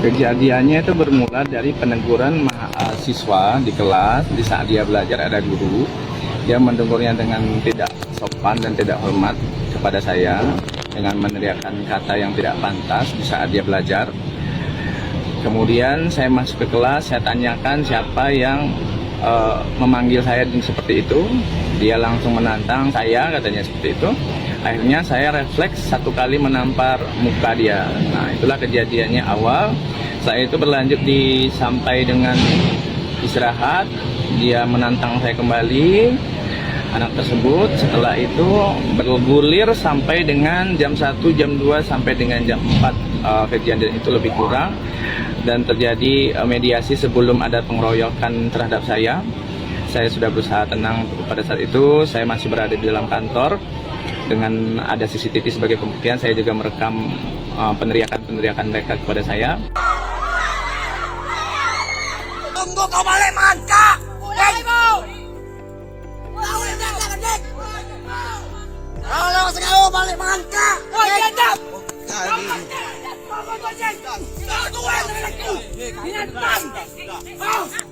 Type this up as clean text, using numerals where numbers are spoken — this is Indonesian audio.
Kejadiannya itu bermula dari peneguran mahasiswa di kelas. Di saat dia belajar ada guru, dia menegurnya dengan tidak sopan dan tidak hormat kepada saya dengan meneriakkan kata yang tidak pantas di saat dia belajar. Kemudian saya masuk ke kelas, saya tanyakan siapa yang memanggil saya seperti itu. Dia langsung menantang saya, katanya seperti itu. Akhirnya saya refleks satu kali menampar muka dia. Nah, itulah kejadiannya awal. Saya itu berlanjut sampai dengan istirahat. Dia menantang saya kembali, anak tersebut. Setelah itu bergulir sampai dengan jam 1, jam 2, sampai dengan jam 4. Kejadian itu lebih kurang. Dan terjadi mediasi sebelum ada pengeroyokan terhadap saya. Saya sudah berusaha tenang pada saat itu. Saya masih berada di dalam kantor. Dengan ada CCTV sebagai pembuktian, saya juga merekam peneriakan mereka kepada saya. Tunggu kau balik mangka. Kalau sekau balik mangka. Kau